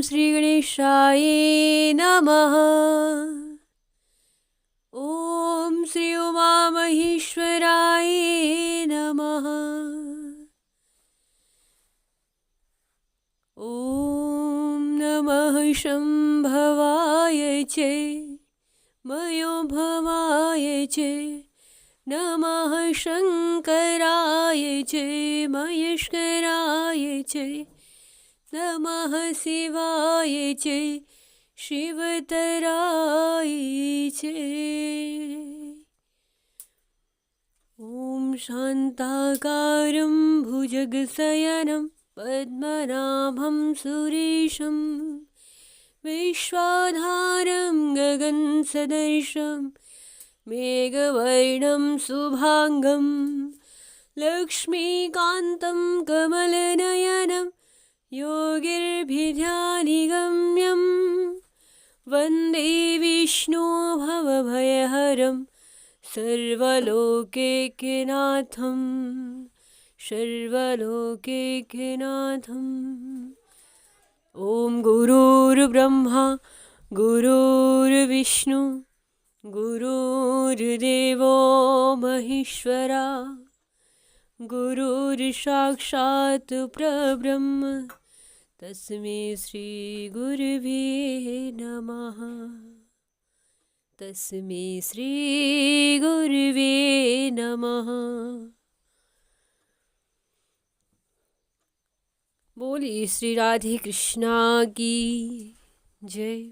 श्री गणेशाय नमः। ओम श्री उमा महेश्वराय नमः। ओम नमः शंभवाय च मयो भवाय च नमः शंकराय च महेश्वराय च नमः शिवाय च शिवतराय च। ॐ शान्ताकारं भुजगशयनं पद्मनाभं सुरेशं विश्वाधारं गगनसदृशं मेघवर्णं शुभांगं लक्ष्मीकान्तं कमलनयनं योगिर्भिध्यानिगम्यं वन्दे विष्णु भवभयहरं सर्वलोकैकनाथं सर्वलोकैकनाथम्। ॐ गुरुर्ब्रह्मा गुरुर्विष्णु गुरुर्देवो महेश्वरा गुरुर्साक्षात् परब्रह्म तस्मै श्री गुरवे नमः। तस्मै श्री गुरवे नमः। बोलिए श्री राधे कृष्णा की जय।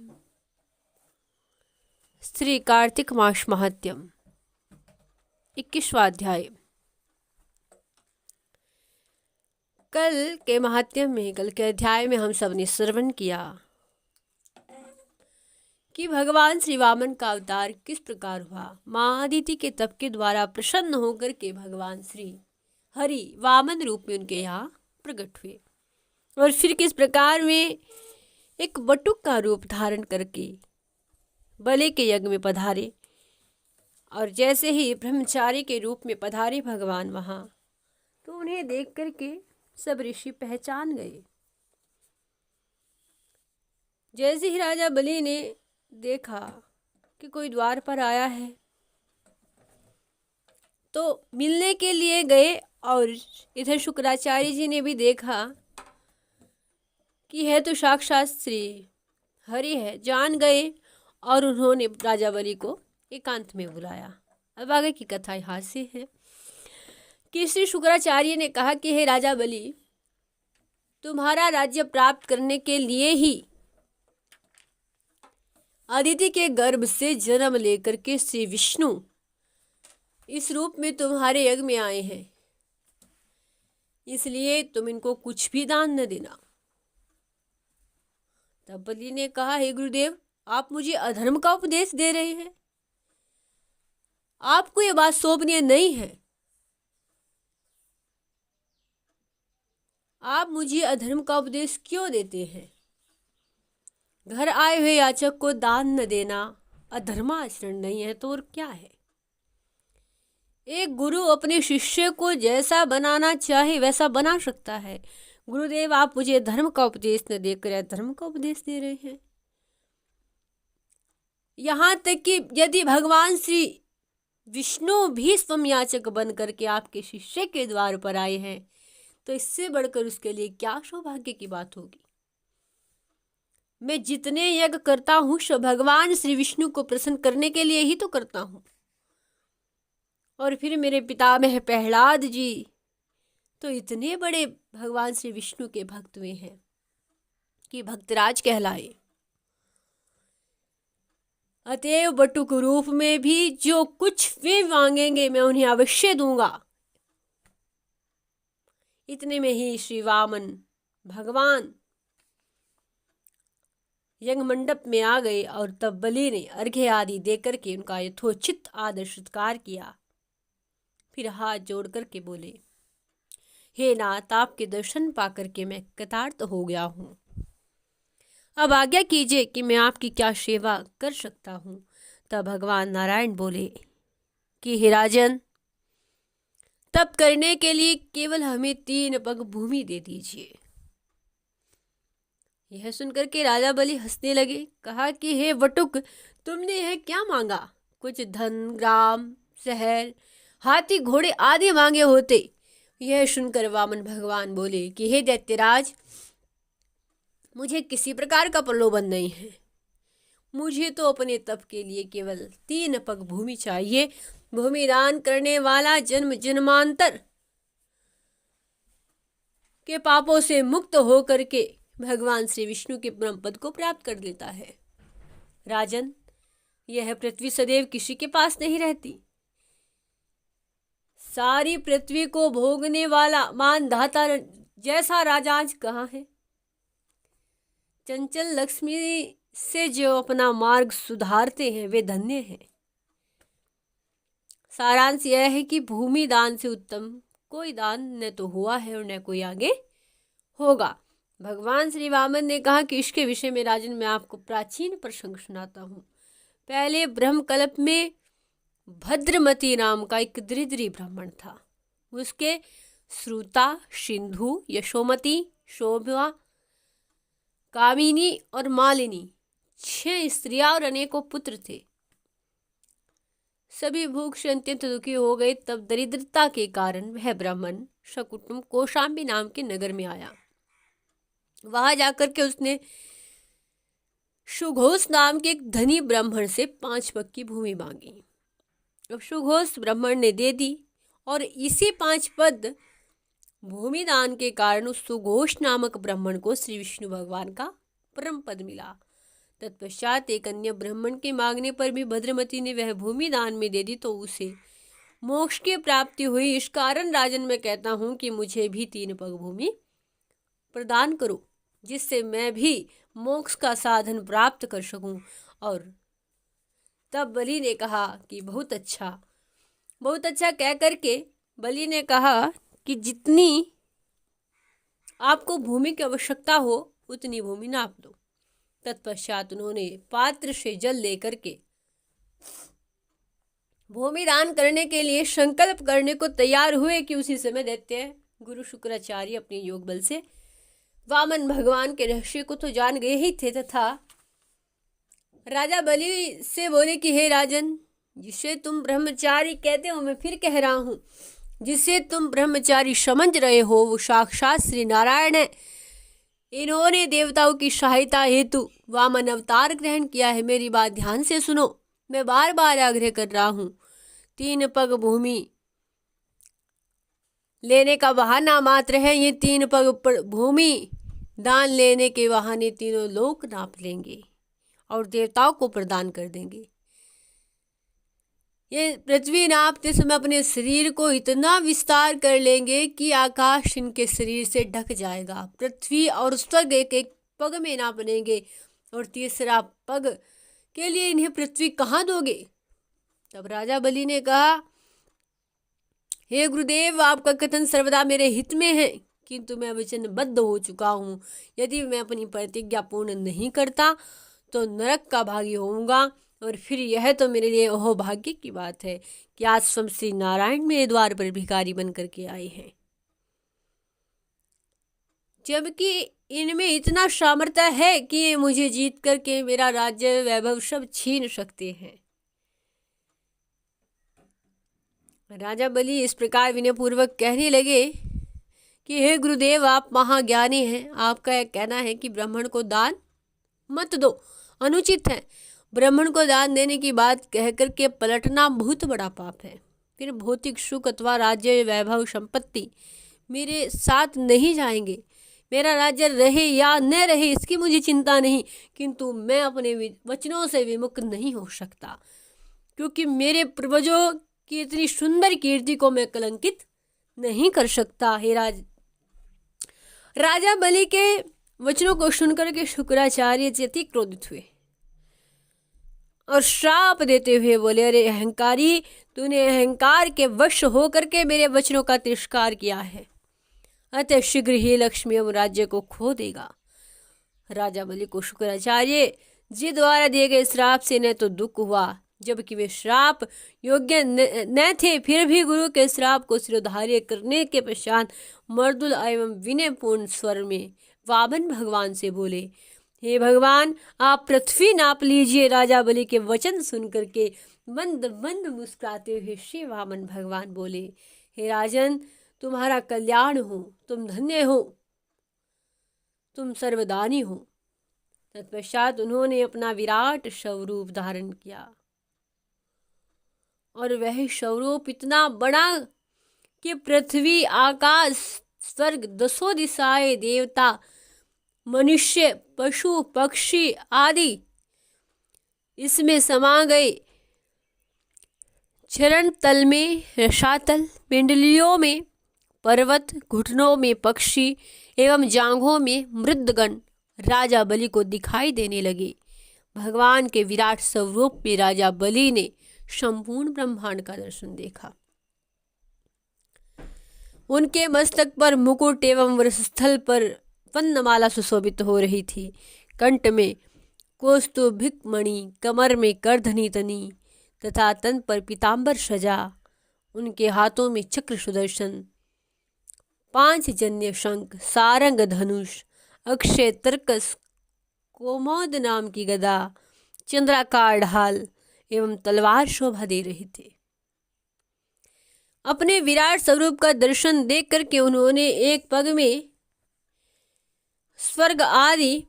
श्री कार्तिक मास महात्म्यम 21वां अध्याय। कल के महात्म्य में, कल के अध्याय में हम सब ने श्रवण किया कि भगवान श्री वामन का अवतार किस प्रकार हुआ। माँ अदिति के तप के द्वारा प्रसन्न होकर के भगवान श्री हरि वामन रूप में उनके यहाँ प्रकट हुए और फिर किस प्रकार वे एक बटुक का रूप धारण करके बलि के यज्ञ में पधारे। और जैसे ही ब्रह्मचारी के रूप में पधारे भगवान वहाँ, तो उन्हें देख करके सब ऋषि पहचान गए। जैसे ही राजा बलि ने देखा कि कोई द्वार पर आया है, तो मिलने के लिए गए। और इधर शुक्राचार्य जी ने भी देखा कि है तो साक्षात श्री हरि है, जान गए और उन्होंने राजा बलि को एकांत में बुलाया। अब आगे की कथा यहाँ से है कि श्री शुक्राचार्य ने कहा कि हे राजा बलि, तुम्हारा राज्य प्राप्त करने के लिए ही अदिति के गर्भ से जन्म लेकर के श्री विष्णु इस रूप में तुम्हारे यज्ञ में आए हैं, इसलिए तुम इनको कुछ भी दान न देना। तब बलि ने कहा, हे गुरुदेव, आप मुझे अधर्म का उपदेश दे रहे हैं, आपको ये बात शोभनीय नहीं है। आप मुझे अधर्म का उपदेश क्यों देते हैं? घर आए हुए याचक को दान न देना अधर्माचरण नहीं है तो और क्या है? एक गुरु अपने शिष्य को जैसा बनाना चाहे वैसा बना सकता है। गुरुदेव, आप मुझे धर्म का उपदेश न देकर अधर्म का उपदेश दे रहे हैं। यहाँ तक कि यदि भगवान श्री विष्णु भी स्वयंयाचक बन करके आपके शिष्य के द्वार पर आए हैं, तो इससे बढ़कर उसके लिए क्या सौभाग्य की बात होगी। मैं जितने यज्ञ करता हूँ सब भगवान श्री विष्णु को प्रसन्न करने के लिए ही तो करता हूँ। और फिर मेरे पितामह प्रहलाद जी तो इतने बड़े भगवान श्री विष्णु के भक्त हुए हैं कि भक्तराज कहलाए। अतएव बटुक रूप में भी जो कुछ वे मांगेंगे मैं उन्हें अवश्य दूंगा। इतने में ही श्री वामन भगवान यज्ञ मंडप में आ गए और तब बलि ने अर्घ्य आदि देकर के उनका यथोचित आदर सत्कार किया। फिर हाथ जोड़ करके बोले, हे नाथ, आपके दर्शन पाकर के मैं कृतार्थ हो गया हूँ। अब आज्ञा कीजिए कि मैं आपकी क्या सेवा कर सकता हूँ। तब भगवान नारायण बोले कि हे राजन, तप करने के लिए केवल हमें 3 पग भूमि दे दीजिए। यह सुनकर के राजा बलि हंसने लगे। कहा कि हे वटुक, तुमने यह क्या मांगा? कुछ धन, ग्राम, शहर, हाथी, घोड़े आदि मांगे होते। यह सुनकर वामन भगवान बोले कि हे दैत्यराज, मुझे किसी प्रकार का प्रलोभन नहीं है। मुझे तो अपने तप के लिए केवल 3 पग भूमि चाहिए। भूमि दान करने वाला जन्म जन्मांतर के पापों से मुक्त होकर के भगवान श्री विष्णु के परम पद को प्राप्त कर लेता है। राजन, यह पृथ्वी सदैव किसी के पास नहीं रहती। सारी पृथ्वी को भोगने वाला मानधाता जैसा राजा आज कहाँ है? चंचल लक्ष्मी से जो अपना मार्ग सुधारते हैं वे धन्य हैं। सारांश यह है कि भूमि दान से उत्तम कोई दान न तो हुआ है और न कोई आगे होगा। भगवान श्री वामन ने कहा कि इसके विषय में राजन मैं आपको प्राचीन प्रसंग सुनाता हूँ। पहले ब्रह्मकल्प में भद्रमती नाम का एक दरिद्री ब्राह्मण था। उसके श्रुता, सिंधु, यशोमती, शोभा, कामिनी और मालिनी 6 स्त्रियां और अनेकों पुत्र थे। सभी भूख से अत्यंत दुखी हो गए। तब दरिद्रता के कारण वह ब्राह्मण सकुटुंब कौशाम्बी नाम के नगर में आया। वहां जाकर के उसने सुघोष नाम के एक धनी ब्राह्मण से 5 पग की भूमि मांगी। अब सुघोष ब्राह्मण ने दे दी और इसी 5 पद भूमि दान के कारण उस सुघोष नामक ब्राह्मण को श्री विष्णु भगवान का परम पद मिला। तत्पश्चात एक अन्य ब्राह्मण के मांगने पर भी भद्रमती ने वह भूमि दान में दे दी तो उसे मोक्ष की प्राप्ति हुई। इस कारण राजन मैं कहता हूँ कि मुझे भी 3 पग भूमि प्रदान करो, जिससे मैं भी मोक्ष का साधन प्राप्त कर सकूं। और तब बलि ने कहा कि बहुत अच्छा कह करके बलि ने कहा कि जितनी आपको भूमि की आवश्यकता हो उतनी भूमि नाप दो। तत्पश्चात उन्होंने पात्र से जल लेकर के भूमि दान करने के लिए संकल्प करने को तैयार हुए कि उसी समय दैत्य गुरु शुक्राचार्य अपने योग बल से वामन भगवान के रहस्य को तो जान गए ही थे, तथा राजा बलि से बोले कि हे राजन, जिसे तुम ब्रह्मचारी कहते हो, मैं फिर कह रहा हूँ, जिसे तुम ब्रह्मचारी समझ रहे हो वो साक्षात श्री नारायण है। इन्होंने देवताओं की सहायता हेतु वामन अवतार ग्रहण किया है। मेरी बात ध्यान से सुनो, मैं बार बार आग्रह कर रहा हूँ। 3 पग भूमि लेने का बहाना मात्र है। ये 3 पग भूमि दान लेने के बहाने तीनों लोक नाप लेंगे और देवताओं को प्रदान कर देंगे। ये पृथ्वी नापते समय अपने शरीर को इतना विस्तार कर लेंगे कि आकाश इनके शरीर से ढक जाएगा। पृथ्वी और स्वर्ग एक एक पग में नाप लेंगे और तीसरा पग के लिए इन्हें पृथ्वी कहाँ दोगे? तब राजा बलि ने कहा, हे गुरुदेव, आपका कथन सर्वदा मेरे हित में है, किंतु मैं वचनबद्ध हो चुका हूँ। यदि मैं अपनी प्रतिज्ञा पूर्ण नहीं करता तो नरक का भागी होऊंगा, और फिर यह तो मेरे लिए अहोभाग्य की बात है कि आज स्वयं श्री नारायण मेरे द्वार पर भिखारी बन करके आए हैं, जबकि इनमें इतना सामर्थ्य है कि ये मुझे जीत करके मेरा राज्य वैभव सब छीन सकते हैं। राजा बलि इस प्रकार विनयपूर्वक कहने लगे कि हे गुरुदेव, आप महाज्ञानी हैं। आपका यह कहना है कि ब्राह्मण को दान मत दो, अनुचित है। ब्राह्मण को दान देने की बात कह करके पलटना बहुत बड़ा पाप है। फिर भौतिक सुख अथवा राज्य, वैभव, संपत्ति मेरे साथ नहीं जाएंगे। मेरा राज्य रहे या न रहे इसकी मुझे चिंता नहीं, किंतु मैं अपने वचनों से विमुख नहीं हो सकता, क्योंकि मेरे पूर्वजों की इतनी सुंदर कीर्ति को मैं कलंकित नहीं कर सकता। हे राजा बलि के वचनों को सुनकर के शुक्राचार्य जी अति क्रोधित हुए और श्राप देते हुए बोले, अरे अहंकारी, तूने अहंकार के वश होकर के मेरे वचनों का तिरस्कार किया है, अतः शीघ्र ही लक्ष्मी एवं राज्य को खो देगा। राजा बलि को शुक्राचार्य जी द्वारा दिए गए श्राप से न तो दुख हुआ, जबकि वे श्राप योग्य न थे, फिर भी गुरु के श्राप को शिरोधार्य करने के पश्चात मृदुल एवं विनयपूर्ण स्वर में वामन भगवान से बोले, हे भगवान, आप पृथ्वी नाप लीजिए। राजा बलि के वचन सुन करके मंद मंद मुस्कुराते हुए श्री वामन भगवान बोले, हे राजन, तुम्हारा कल्याण हो, तुम धन्य हो, तुम सर्वदानी हो। तत्पश्चात उन्होंने अपना विराट स्वरूप धारण किया और वह स्वरूप इतना बड़ा कि पृथ्वी, आकाश, स्वर्ग, दसों दिशाएं, देवता, मनुष्य, पशु, पक्षी आदि इसमें समा गए। चरण तल में रसातल, पिंडलियों में पर्वत, घुटनों में पक्षी एवं जांघों में मृदगण राजा बलि को दिखाई देने लगे। भगवान के विराट स्वरूप में राजा बलि ने संपूर्ण ब्रह्मांड का दर्शन देखा। उनके मस्तक पर मुकुट एवं वक्षस्थल पर वनमाला सुशोभित हो रही थी। कंठ में कौस्तुभिक मणि, कमर में करधनी तनी तथा तन पर पीतांबर सजा। उनके हाथों में चक्र सुदर्शन, 5 जन्य शंख, सारंग, धनुष, अक्षय तर्कस, कोमोद नाम की गदा, चंद्राकार ढाल एवं तलवार शोभा दे रहे थे। अपने विराट स्वरूप का दर्शन देख करके उन्होंने एक पग में स्वर्ग आदि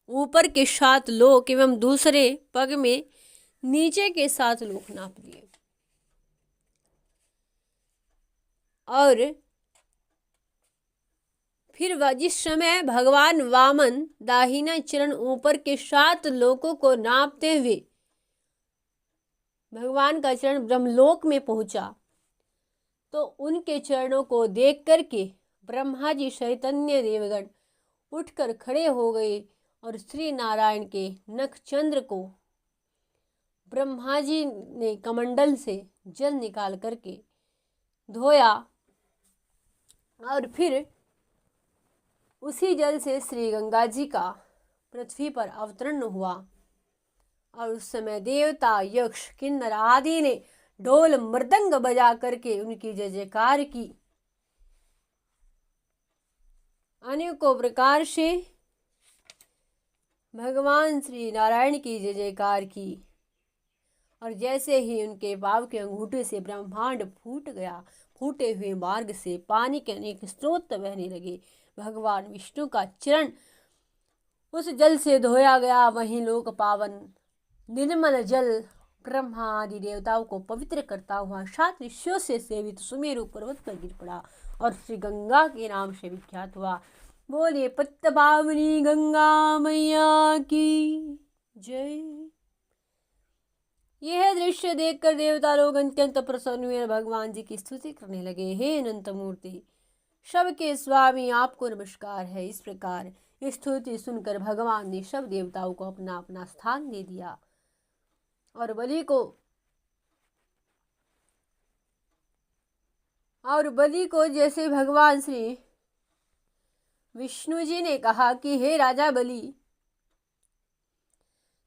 ऊपर के 7 लोक एवं दूसरे पग में नीचे के 7 लोक नाप लिए और फिर जिस समय भगवान वामन दाहिना चरण ऊपर के 7 लोकों को नापते हुए भगवान का चरण ब्रह्मलोक में पहुंचा तो उनके चरणों को देख करके ब्रह्मा जी चैतन्य देवगण उठकर खड़े हो गए और श्री नारायण के नख चंद्र को ब्रह्मा जी ने कमंडल से जल निकाल करके धोया और फिर उसी जल से श्री गंगा जी का पृथ्वी पर अवतरण हुआ। और उस समय देवता, यक्ष, किन्नर आदि ने ढोल मृदंग बजा करके उनकी जय जयकार की। अनेकों प्रकार से भगवान श्री नारायण की जय जयकार की और जैसे ही उनके पांव के अंगूठे से ब्रह्मांड फूट गया, फूटे हुए मार्ग से पानी के अनेक स्रोत बहने लगे। भगवान विष्णु का चरण उस जल से धोया गया। वहीं लोक पावन निर्मल जल ब्रह्मा आदि देवताओं को पवित्र करता हुआ 7 ऋषियों से सेवित सुमेरु पर्वत पर गिर पड़ा और श्री गंगा के नाम से विख्यात हुआ। बोलिए पत्त पावनी गंगा मैया की जय। यह दृश्य देखकर देवता लोग अत्यंत प्रसन्न हुए और भगवान जी की स्तुति करने लगे। हे अनंत मूर्ति, सबके स्वामी, आपको नमस्कार है। इस प्रकार स्तुति सुनकर भगवान ने सब देवताओं को अपना अपना स्थान दे दिया और बलि को जैसे भगवान श्री विष्णु जी ने कहा कि हे राजा बलि,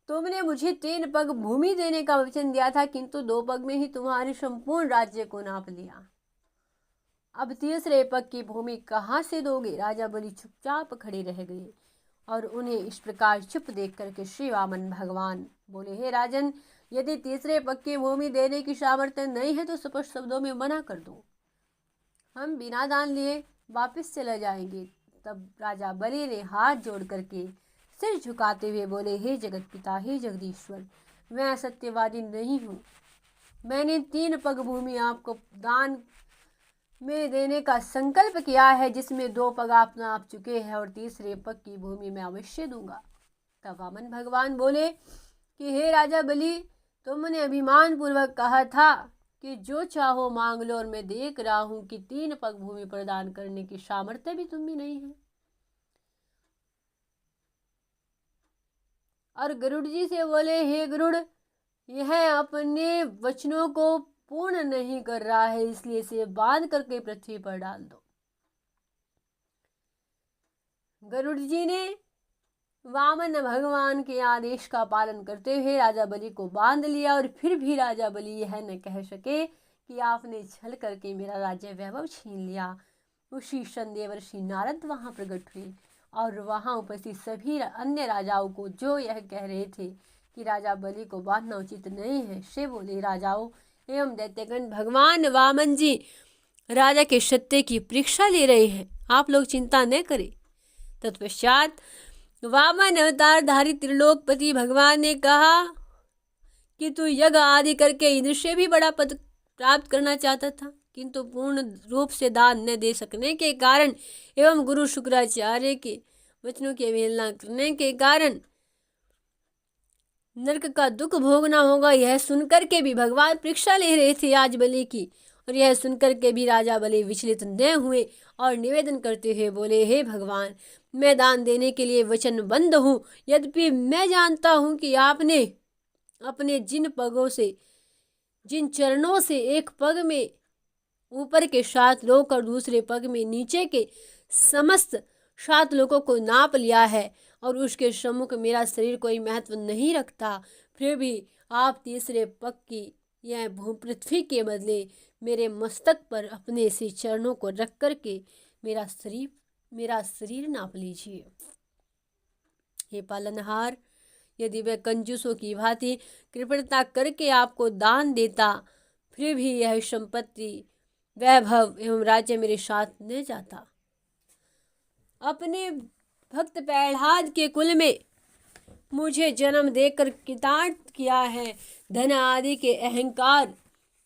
तुमने मुझे 3 पग भूमि देने का वचन दिया था, किंतु 2 पग में ही तुम्हारे संपूर्ण राज्य को नाप लिया। अब तीसरे पग की भूमि कहाँ से दोगे? राजा बलि चुपचाप खड़े रह गए और उन्हें इस प्रकार चुप देख करके श्री वामन भगवान बोले, हे राजन, यदि तीसरे पग की भूमि देने की सामर्थ्य नहीं है तो स्पष्ट शब्दों में मना कर दो, हम बिना दान लिए वापस चले जाएंगे। तब राजा बलि ने हाथ जोड़ करके सिर झुकाते हुए बोले, हे जगत पिता, हे जगदीश्वर, मैं सत्यवादी नहीं हूँ। मैंने 3 पग भूमि आपको दान में देने का संकल्प किया है, जिसमें 2 पग आप नाप चुके हैं और तीसरे पग की भूमि मैं अवश्य दूंगा। तब वामन भगवान बोले कि हे राजा बलि, तुमने अभिमान पूर्वक कहा था कि जो चाहो मांग लो और मैं देख रहा हूं कि 3 पग भूमि प्रदान करने की सामर्थ्य भी तुम में नहीं है। और गरुड़ जी से बोले, हे गरुड़, यह अपने वचनों को पूर्ण नहीं कर रहा है, इसलिए इसे बांध करके पृथ्वी पर डाल दो। गरुड़ जी ने वामन भगवान के आदेश का पालन करते हुए राजा बलि को बांध लिया और फिर भी राजा बलि यह न कह सके कि आपने छल करके मेरा राज्य वैभव छीन लिया। उसी क्षण देवर्षि नारद वहां प्रकट हुए और वहाँ उपस्थित सभी अन्य राजाओं को जो यह कह रहे थे कि राजा बलि को बांधना उचित नहीं है, से बोले, राजाओं एवं दैत्यगण, भगवान वामन जी राजा के सत्य की परीक्षा ले रहे हैं, आप लोग चिंता न करें। तत्पश्चात वामन अवतारधारी त्रिलोकपति भगवान ने कहा कि तू यज्ञ आदि करके इंद्र से भी बड़ा पद प्राप्त करना चाहता था, किंतु पूर्ण रूप से दान न दे सकने के कारण एवं गुरु शुक्राचार्य के वचनों की अवहेलना करने के कारण नरक का दुख भोगना होगा। यह सुनकर के भी भगवान परीक्षा ले रहे थे आज बलि की, और यह सुनकर के भी राजा बलि विचलित न हुए और निवेदन करते हुए बोले, हे भगवान, मैं दान देने के लिए वचनबद्ध हूँ, यद्यपि मैं जानता हूँ कि आपने अपने जिन चरणों से एक पग में ऊपर के 7 लोक और दूसरे पग में नीचे के समस्त 7 लोकों को नाप लिया है, और उसके सम्मुख मेरा शरीर कोई महत्व नहीं रखता, फिर भी आप तीसरे पग की यह भूपृथ्वी के बदले मेरे मस्तक पर अपने से चरणों को रख करके मेरा शरीर नाप लीजिए। हे पालनहार, यदि मैं कंजूसों की भांति कृपणता करके आपको दान देता, फिर भी यह संपत्ति, वैभव एवं राज्य मेरे साथ न जाता। अपने भक्त प्रहलाद के कुल में मुझे जन्म देकर कृतार्थ किया है, धन आदि के अहंकार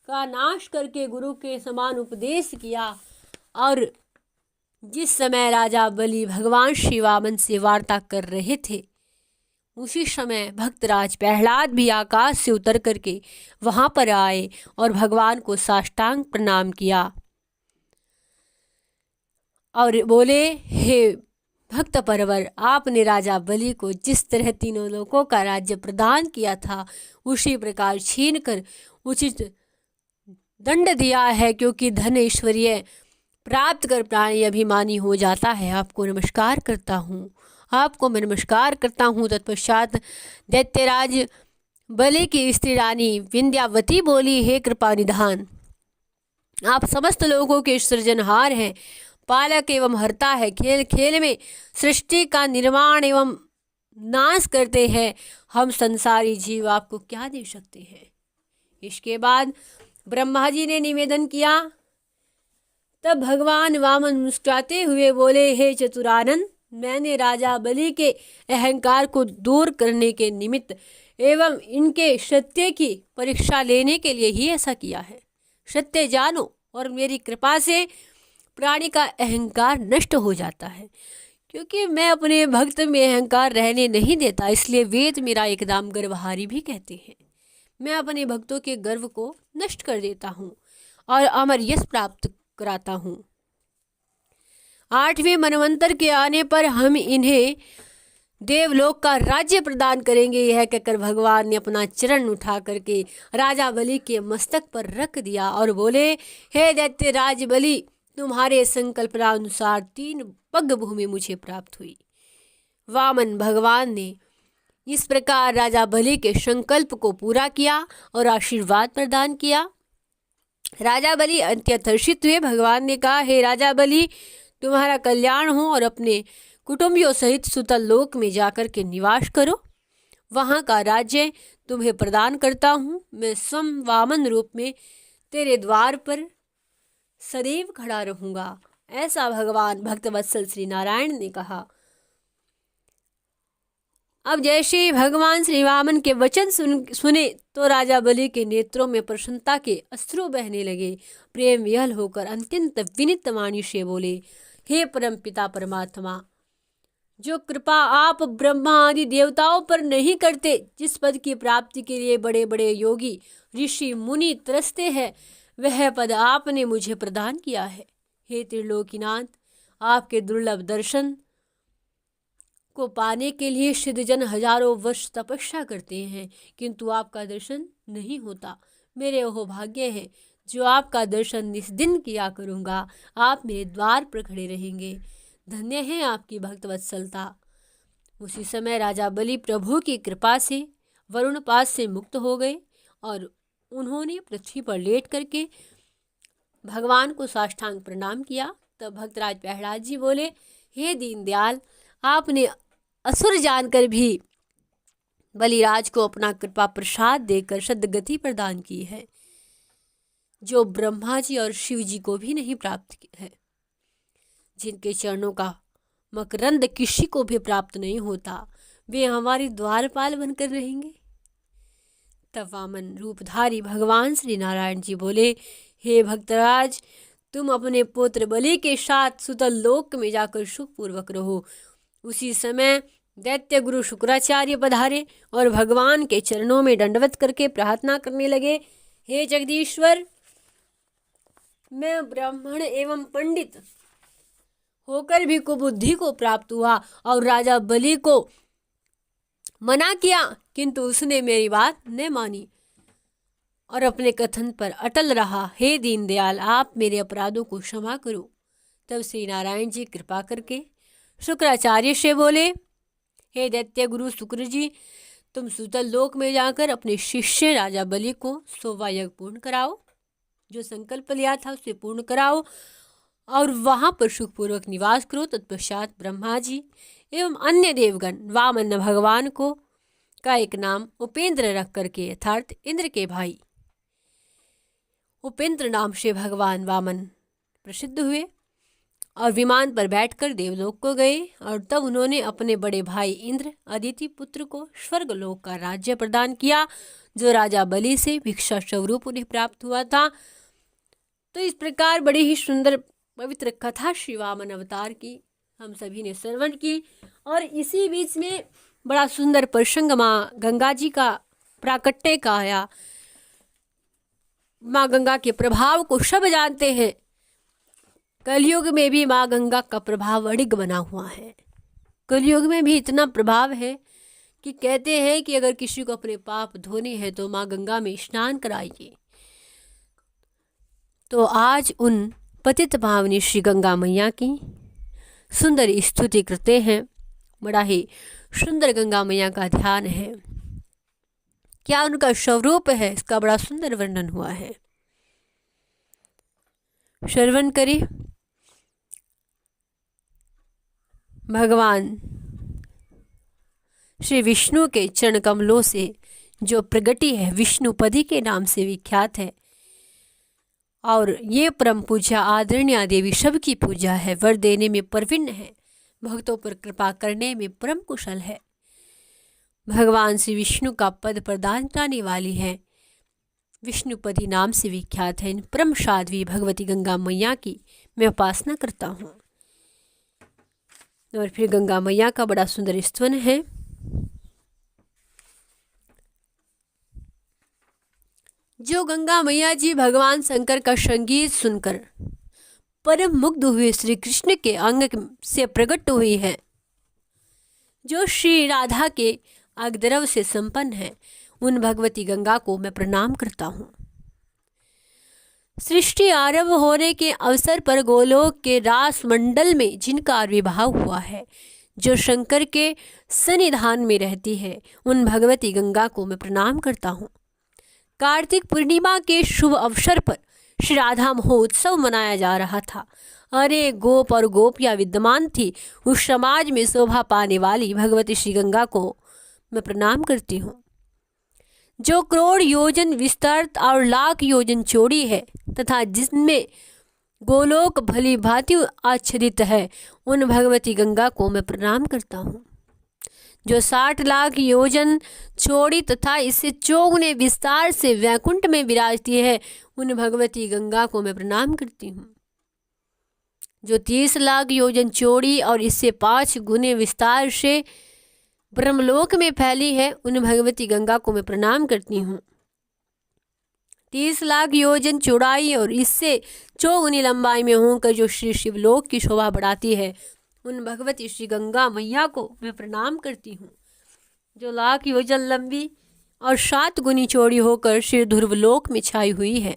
का नाश करके गुरु के समान उपदेश किया। और जिस समय राजा बलि भगवान श्री वामन से वार्ता कर रहे थे, उसी समय भक्तराज प्रहलाद भी आकाश से उतर करके वहां पर आए और भगवान को साष्टांग प्रणाम किया और बोले, हे भक्त परवर, आपने राजा बलि को जिस तरह तीनों लोकों का राज्य प्रदान किया था, उसी प्रकार छीन कर उचित दंड दिया है, क्योंकि धन ऐश्वर्य प्राप्त कर प्राणी अभिमानी हो जाता है। आपको नमस्कार करता हूँ, आपको मैं नमस्कार करता हूँ। तत्पश्चात दैत्यराज बलि की स्त्री रानी विंध्यावती बोली, हे कृपा निधान, आप समस्त लोगों के सृजनहार हैं, पालक एवं हर्ता है, खेल खेल में सृष्टि का निर्माण एवं नाश करते हैं, हम संसारी जीव आपको क्या दे सकते हैं। इसके बाद ब्रह्मा जी ने निवेदन किया। तब भगवान वामन मुस्कुराते हुए बोले, हे चतुरानंद, मैंने राजा बलि के अहंकार को दूर करने के निमित्त एवं इनके सत्य की परीक्षा लेने के लिए ही ऐसा किया है। सत्य जानो और मेरी कृपा से प्राणी का अहंकार नष्ट हो जाता है, क्योंकि मैं अपने भक्त में अहंकार रहने नहीं देता, इसलिए वेद मेरा एकदम गर्वहारी भी कहते हैं। मैं अपने भक्तों के गर्व को नष्ट कर देता हूँ और अमर यश प्राप्त कराता हूँ। 8वें मनवंतर के आने पर हम इन्हें देवलोक का राज्य प्रदान करेंगे। यह कहकर भगवान ने अपना चरण उठा करके राजा बलि के मस्तक पर रख दिया और बोले, हे दैत्य राज बलि, तुम्हारे संकल्पनानुसार 3 पग भूमि मुझे प्राप्त हुई। वामन भगवान ने इस प्रकार राजा बलि के संकल्प को पूरा किया और आशीर्वाद प्रदान किया। राजा बलि अत्यंत हर्षित हुए। भगवान ने कहा, हे राजा बलि, तुम्हारा कल्याण हो और अपने कुटुंबियों सहित सुतल लोक में जाकर के निवास करो, वहाँ का राज्य तुम्हें प्रदान करता हूँ। मैं स्वयं वामन रूप में तेरे द्वार पर सदैव खड़ा रहूँगा। ऐसा भगवान भक्तवत्सल श्री नारायण ने कहा। अब जैसे ही भगवान श्री वामन के वचन सुने तो राजा बलि के नेत्रों में प्रसन्नता के अश्रु बहने लगे। प्रेम विह्वल होकर अत्यंत विनीत वाणी से बोले, हे परम पिता परमात्मा, जो कृपा आप ब्रह्मा आदि देवताओं पर नहीं करते, जिस पद की प्राप्ति के लिए बड़े बड़े योगी ऋषि मुनि तरसते हैं, वह पद आपने मुझे प्रदान किया है। हे त्रिलोकीनाथ, आपके दुर्लभ दर्शन को पाने के लिए सिद्धजन हजारों वर्ष तपस्या करते हैं, किंतु आपका दर्शन नहीं होता। मेरे वो भाग्य है जो आपका दर्शन निस्दिन किया करूँगा। आप मेरे द्वार पर खड़े रहेंगे। धन्य है आपकी भक्तवत्सलता। उसी समय राजा बलि प्रभु की कृपा से वरुणपात से मुक्त हो गए और उन्होंने पृथ्वी पर लेट करके भगवान को साष्टांग प्रणाम किया। तब भक्तराज प्रहलाद जी बोले, हे दीनदयाल, आपने असुर जानकर भी बलिराज को अपना कृपा प्रसाद देकर सद्गति प्रदान की है, जो ब्रह्मा जी और शिव जी को भी नहीं प्राप्त है। जिनके चरणों का मकरंद किसी को भी प्राप्त नहीं होता, वे हमारी द्वारपाल बनकर रहेंगे। तब वामन रूपधारी भगवान श्री नारायण जी बोले, हे भक्तराज, तुम अपने पुत्र बलि के साथ सुतल लोक में जाकर सुखपूर्वक रहो। उसी समय दैत्य गुरु शुक्राचार्य पधारे और भगवान के चरणों में दंडवत करके प्रार्थना करने लगे, हे जगदीश्वर, मैं ब्राह्मण एवं पंडित होकर भी कुबुद्धि को प्राप्त हुआ और राजा बलि को मना किया, किंतु उसने मेरी बात न मानी और अपने कथन पर अटल रहा। हे दीनदयाल, आप मेरे अपराधों को क्षमा करो। तब श्री नारायण जी कृपा करके शुक्राचार्य से बोले, हे दैत्य गुरु शुक्र जी, तुम सुतल लोक में जाकर अपने शिष्य राजा बलि को 100वां यज्ञ पूर्ण कराओ। जो संकल्प लिया था उसे पूर्ण कराओ और वहां पर सुखपूर्वक निवास करो। तत्पश्चात ब्रह्मा जी एवं अन्य देवगण वामन भगवान को का एक नाम उपेंद्र रख करके, अर्थात इंद्र के भाई उपेंद्र नाम से भगवान वामन प्रसिद्ध हुए और विमान पर बैठकर देवलोक को गए। और तब उन्होंने अपने बड़े भाई इंद्र अदिति पुत्र को स्वर्गलोक का राज्य प्रदान किया, जो राजा बलि से भिक्षा स्वरूप उन्हें प्राप्त हुआ था। तो इस प्रकार बड़ी ही सुंदर पवित्र कथा श्री वामन अवतार की हम सभी ने श्रवण की। और इसी बीच में बड़ा सुंदर प्रसंग माँ गंगा जी का प्राकट्य का आया। माँ गंगा के प्रभाव को सब जानते हैं, कलयुग में भी माँ गंगा का प्रभाव अडिग बना हुआ है। कलयुग में भी इतना प्रभाव है कि कहते हैं कि अगर किसी को अपने पाप धोने हैं तो माँ गंगा में स्नान कराइए। तो आज उन पतित पावनी श्री गंगा मैया की सुंदर स्तुति करते हैं। बड़ा ही सुंदर गंगा मैया का ध्यान है, क्या उनका स्वरूप है, इसका बड़ा सुंदर वर्णन हुआ है। श्रवण करें। भगवान श्री विष्णु के चरण कमलों से जो प्रगति है, विष्णुपदी के नाम से विख्यात है और ये परम पूजा आदरणीय देवी सबकी पूजा है। वर देने में प्रवीण है, भक्तों पर कृपा करने में परम कुशल है। भगवान श्री विष्णु का पद प्रदान कराने वाली है, विष्णुपदी नाम से विख्यात है। इन परम साध्वी भगवती गंगा मैया की मैं उपासना करता हूँ। और फिर गंगा मैया का बड़ा सुंदर स्तवन है। जो गंगा मैया जी भगवान शंकर का संगीत सुनकर परम मुग्ध हुए श्री कृष्ण के अंग से प्रकट हुई है, जो श्री राधा के आगद्रव से संपन्न है, उन भगवती गंगा को मैं प्रणाम करता हूँ। सृष्टि आरंभ होने के अवसर पर गोलोक के रास मंडल में जिनका आविर्भाव हुआ है, जो शंकर के सन्निधान में रहती है, उन भगवती गंगा को मैं प्रणाम करता हूँ। कार्तिक पूर्णिमा के शुभ अवसर पर श्री राधा महोत्सव मनाया जा रहा था। अरे गोप और गोपियाँ विद्यमान थी। उस समाज में शोभा पाने वाली भगवती श्री गंगा को मैं प्रणाम करती हूँ, जो करोड़ योजन विस्तृत और लाख योजन चौड़ी है तथा जिसमें गोलोक भली भांति आच्छादित है, उन भगवती गंगा को मैं प्रणाम करता हूँ। जो 60 लाख योजन चौड़ी तथा इससे चौगुने विस्तार से वैकुंठ में विराजती है, उन भगवती गंगा को मैं प्रणाम करती हूँ। जो 30 लाख योजन चौड़ी और इससे 5 गुने विस्तार से ब्रह्मलोक में फैली है, उन भगवती गंगा को मैं प्रणाम करती हूँ। 30 लाख योजन चौड़ाई और इससे 4 गुनी लंबाई में होकर जो श्री शिवलोक की शोभा बढ़ाती है, उन भगवती श्री गंगा मैया को मैं प्रणाम करती हूँ। जो लाख योजन लंबी और 7 गुनी चौड़ी होकर श्री ध्रुवलोक में छाई हुई है,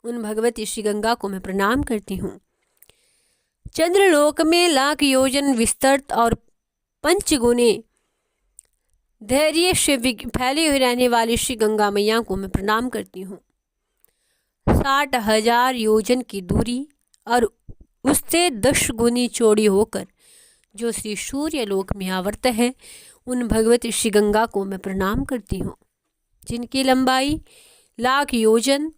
उन भगवती श्री गंगा को मैं प्रणाम करती हूँ। चंद्रलोक में लाख योजन विस्तृत और 5 गुने धैर्य से फैली हुई रहने वाली श्री गंगा मैया को मैं प्रणाम करती हूँ। 60,000 योजन की दूरी और उससे 10 गुनी चौड़ी होकर जो श्री सूर्य लोक में आवर्त है, उन भगवती श्री गंगा को मैं प्रणाम करती हूँ, जिनकी लंबाई लाख योजन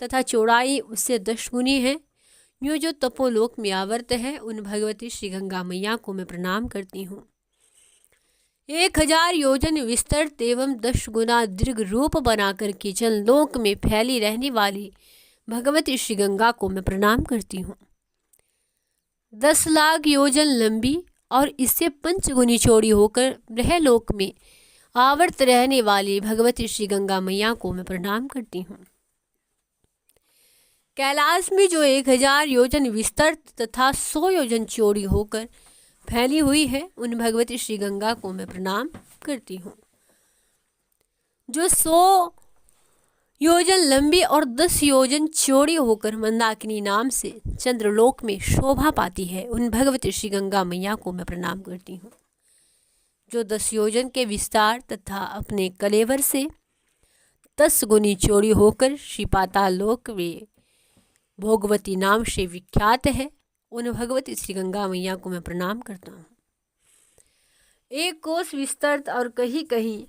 तथा चौड़ाई उससे 10 गुनी है। यूँ जो तपोलोक में आवर्त है, उन भगवती श्री गंगा मैया को मैं प्रणाम करती हूँ। 1000 योजन विस्तृत एवं 10 गुना दीर्घ रूप बनाकर के जल लोक में फैली रहने वाली भगवती श्री गंगा को मैं प्रणाम करती हूँ। 10 लाख योजन लंबी और इससे 5 गुनी चौड़ी होकर ब्रह्मलोक में आवर्त रहने वाली भगवती श्री गंगा मैया को मैं प्रणाम करती हूँ। कैलाश में जो 1000 योजन विस्तृत तथा 100 योजन चौड़ी होकर फैली हुई है, उन भगवती श्री गंगा को मैं प्रणाम करती हूँ। जो 100 योजन लंबी और 10 योजन चौड़ी होकर मंदाकिनी नाम से चंद्रलोक में शोभा पाती है, उन भगवती श्री गंगा मैया को मैं प्रणाम करती हूँ। जो 10 योजन के विस्तार तथा अपने कलेवर से 10 गुनी चौड़ी होकर श्री पाताल लोक में भोगवती नाम से विख्यात है, उन भगवती श्री गंगा मैया को मैं प्रणाम करता हूँ। 1 कोस विस्तृत और कहीं कहीं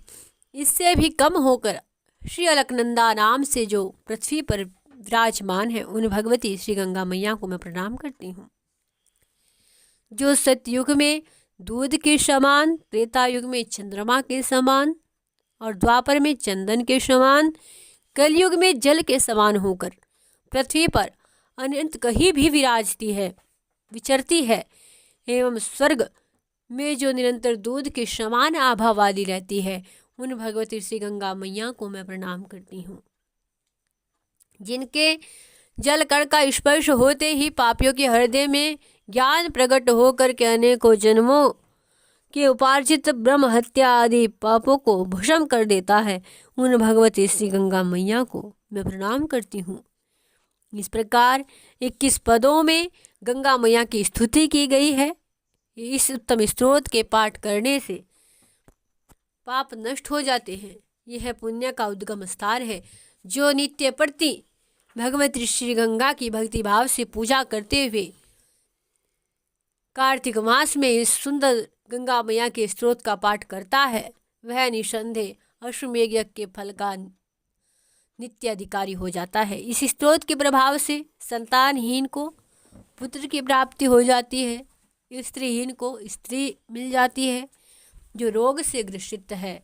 इससे भी कम होकर श्री अलकनंदा नाम से जो पृथ्वी पर विराजमान है, उन भगवती श्री गंगा मैया को मैं प्रणाम करती हूँ। जो सतयुग में दूध के समान, त्रेता युग में चंद्रमा के समान और द्वापर में चंदन के समान, कलयुग में जल के समान होकर पृथ्वी पर अनंत कहीं भी विराजती है, विचरती है, एवं स्वर्ग में जो निरंतर दूध के समान आभा वाली रहती है, उन भगवती श्री गंगा मैया को मैं प्रणाम करती हूँ। जिनके जल कण का स्पर्श होते ही पापियों के हृदय में ज्ञान प्रकट होकर के अनेकों जन्मों के उपार्जित ब्रह्म हत्या आदि पापों को भस्म कर देता है, उन भगवती श्री गंगा मैया को मैं प्रणाम करती हूँ। इस प्रकार 21 पदों में गंगा मैया की स्तुति की गई है। इस उत्तम स्तोत्र के पाठ करने से पाप नष्ट हो जाते हैं। यह पुण्य का उद्गम स्थान है। जो नित्य प्रति भगवती श्री गंगा की भक्ति भाव से पूजा करते हुए कार्तिक मास में इस सुंदर गंगा मैया के स्तोत्र का पाठ करता है, वह निसंदेह अश्वमेध यज्ञ के फल का नित्य अधिकारी हो जाता है। इस स्तोत्र के प्रभाव से संतानहीन को पुत्र की प्राप्ति हो जाती है, स्त्रीहीन को स्त्री मिल जाती है, जो रोग से ग्रसित है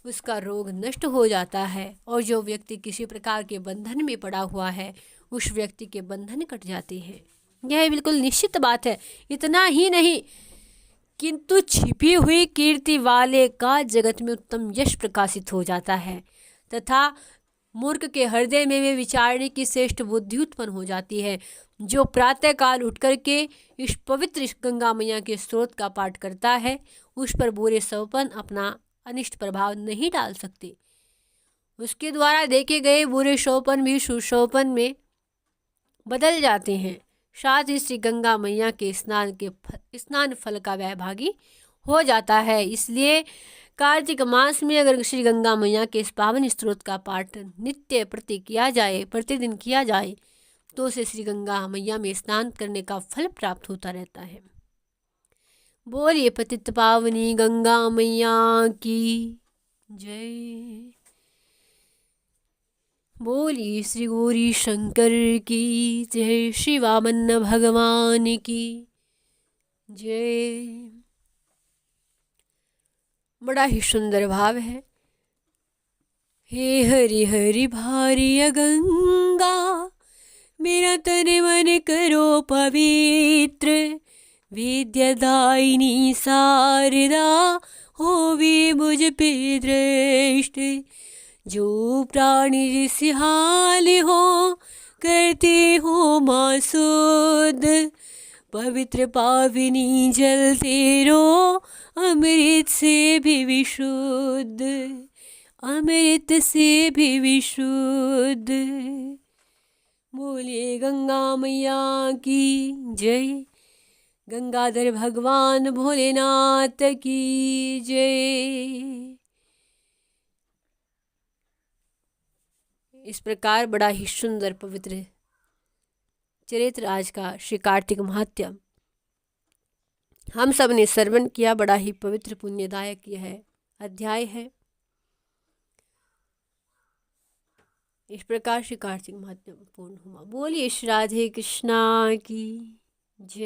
उसका रोग नष्ट हो जाता है, और जो व्यक्ति किसी प्रकार के बंधन में पड़ा हुआ है उस व्यक्ति के बंधन कट जाते हैं। यह बिल्कुल निश्चित बात है। इतना ही नहीं किंतु छिपी हुई कीर्ति वाले का जगत में उत्तम यश प्रकाशित हो जाता है, तथा मूर्ख के हृदय में वे विचारने की श्रेष्ठ बुद्धि उत्पन्न हो जाती है। जो प्रातः काल उठ करके इस पवित्र गंगा मैया के स्तोत्र का पाठ करता है, उस पर बुरे सौपन अपना अनिष्ट प्रभाव नहीं डाल सकते। उसके द्वारा देखे गए बुरे शोपन भी सुशोपन में बदल जाते हैं। साथ ही श्री गंगा मैया के स्नान फल का वह भागी हो जाता है। इसलिए कार्तिक मास में अगर श्री गंगा मैया के इस पावन स्तोत्र का पाठ नित्य प्रति किया जाए, प्रतिदिन किया जाए, तो उसे श्री गंगा मैया में स्नान करने का फल प्राप्त होता रहता है। बोलिए पतित पावनी गंगा मैया की जय। बोलिए श्री गौरी शंकर की जय, श्री वामन भगवान की जय। बड़ा ही सुंदर भाव है। हे हरि हरि भारी गंगा, मेरा तन मन करो पवित्र, विद्यादायिनी शारदा होवे मुझ पे दृष्ट। जो प्राणी जिस हाल हो करते हो माँ शुद्ध, पवित्र पावनी जल तेरो अमृत से भी विशुद्ध, अमृत से भी विशुद्ध। बोलिए गंगा मैया की जय। गंगाधर भगवान भोलेनाथ की जय। इस प्रकार बड़ा ही सुंदर पवित्र चरित्र आज का श्री कार्तिक महात्म्य हम सब ने श्रवण किया, बड़ा ही पवित्र पुण्यदायक यह अध्याय है। इस प्रकार श्री कार्तिक महत्वपूर्ण हुआ। बोलिए श्री राधे कृष्णा की जय।